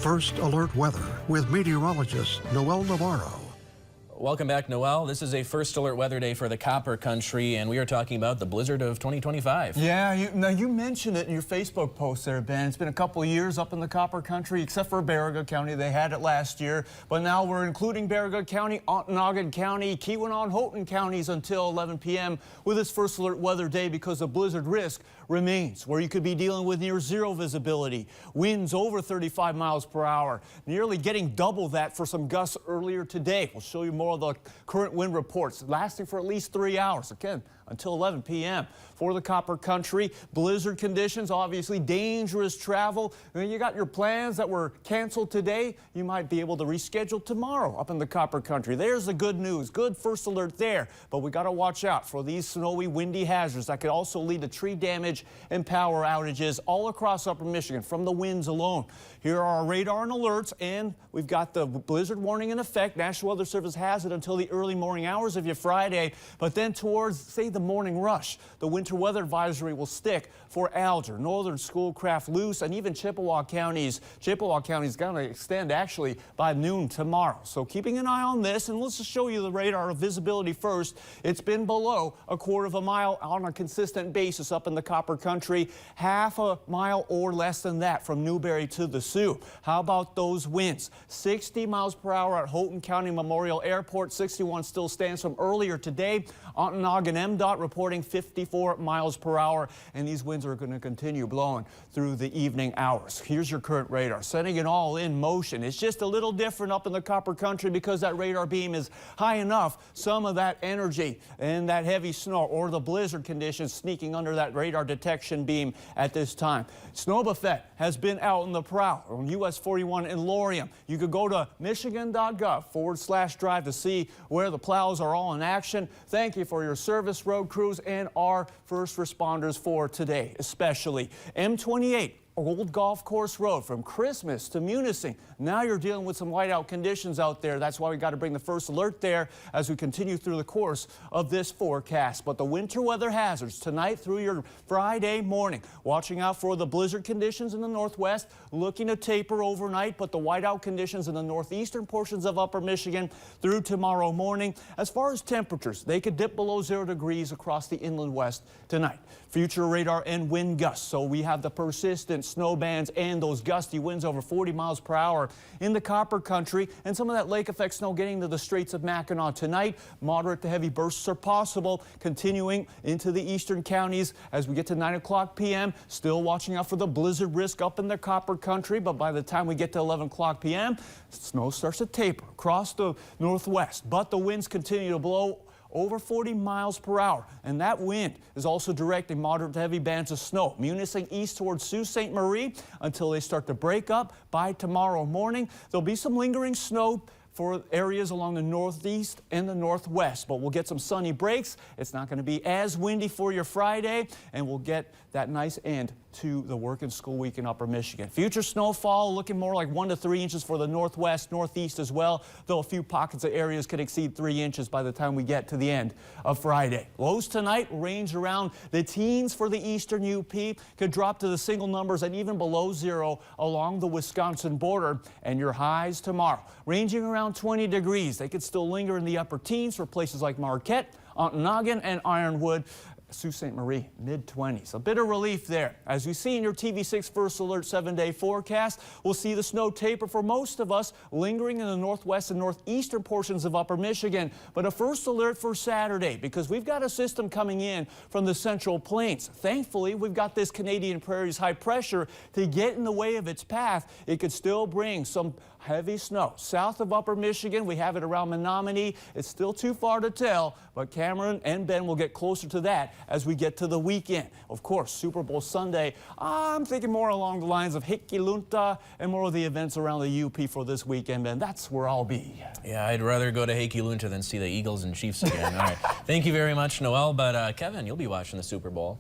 First Alert Weather with meteorologist Noel Navarro. Welcome back, Noel. This is a First Alert Weather Day for the Copper Country, and we are talking about the blizzard of 2025. Yeah, you mentioned it in your Facebook post there, Ben. It's been a couple of years up in the Copper Country, except for Barriga County. They had it last year, but now we're including Barriga County, Ontonagon County, Keweenaw, Houghton counties until 11 p.m. with this First Alert Weather Day because the blizzard risk remains, where you could be dealing with near zero visibility, winds over 35 miles per hour, nearly getting double that for some gusts earlier today. We'll show you more of the current wind reports lasting for at least 3 hours, again, until 11 p.m. For the Copper Country, blizzard conditions, obviously dangerous travel. When you got your plans that were canceled today, you might be able to reschedule tomorrow up in the Copper Country. There's the good news, good first alert there, but we got to watch out for these snowy, windy hazards that could also lead to tree damage and power outages all across upper Michigan from the winds alone. Here are our radar and alerts, and we've got the blizzard warning in effect. National Weather Service has it until the early morning hours of your Friday, but then towards, say, the morning rush, the winter weather advisory will stick for Alger, Northern Schoolcraft, Luce, and even Chippewa counties. Chippewa County is going to extend actually by noon tomorrow. So keeping an eye on this, and let's just show you the radar of visibility first. It's been below a quarter of a mile on a consistent basis up in the Copper Country, half a mile or less than that from Newberry to the Sioux. How about those winds? 60 miles per hour at Houghton County Memorial Airport. 61 still stands from earlier today. Ontonagon MDOT reporting 54 miles per hour, and these winds are going to continue blowing through the evening hours. Here's your current radar, setting it all in motion. It's just a little different up in the Copper Country because that radar beam is high enough. Some of that energy and that heavy snow or the blizzard conditions sneaking under that radar detection beam at this time. Snow buffet has been out in the prowl on US 41 in Laurium. You could go to michigan.gov/drive to see where the plows are all in action. Thank you for your service, road crews, and our first responders for today, especially M28. Old Golf Course Road from Christmas to Munising. Now you're dealing with some whiteout conditions out there. That's why we got to bring the first alert there as we continue through the course of this forecast. But the winter weather hazards tonight through your Friday morning. Watching out for the blizzard conditions in the northwest, looking to taper overnight, but the whiteout conditions in the northeastern portions of upper Michigan through tomorrow morning. As far as temperatures, they could dip below 0 degrees across the inland west tonight. Future radar and wind gusts. So we have the persistent snow bands and those gusty winds over 40 miles per hour in the Copper Country, and some of that lake effect snow getting to the Straits of Mackinac tonight. Moderate to heavy bursts are possible, continuing into the eastern counties as we get to 9 o'clock p.m. Still watching out for the blizzard risk up in the Copper Country, but by the time we get to 11 o'clock p.m., snow starts to taper across the northwest, but the winds continue to blow over 40 miles per hour, and that wind is also directing moderate to heavy bands of snow munising east towards Sault Ste. Marie until they start to break up by tomorrow morning. There'll be some lingering snow for areas along the northeast and the northwest, but we'll get some sunny breaks. It's not going to be as windy for your Friday, and we'll get that nice end to the work and school week in upper Michigan. Future snowfall looking more like 1 to 3 inches for the northwest, northeast as well, though a few pockets of areas could exceed 3 inches by the time we get to the end of Friday. Lows tonight range around the teens for the eastern UP, could drop to the single numbers and even below 0 along the Wisconsin border, and your highs tomorrow ranging around 20 degrees. They could still linger in the upper teens for places like Marquette, Ontonagon, and Ironwood. Sault Ste. Marie, mid-20s. A bit of relief there. As we see in your TV6 First Alert 7-day forecast, we'll see the snow taper for most of us, lingering in the northwest and northeastern portions of upper Michigan. But a first alert for Saturday, because we've got a system coming in from the Central Plains. Thankfully, we've got this Canadian Prairie's high pressure to get in the way of its path. It could still bring some heavy snow south of upper Michigan. We have it around Menominee. It's still too far to tell, but Cameron and Ben will get closer to that as we get to the weekend. Of course, Super Bowl Sunday, I'm thinking more along the lines of Heikki-Lunta and more of the events around the UP for this weekend, and that's where I'll be. Yeah, I'd rather go to Heikki-Lunta than see the Eagles and Chiefs again. All right. Thank you very much, Noel. But Kevin, you'll be watching the Super Bowl.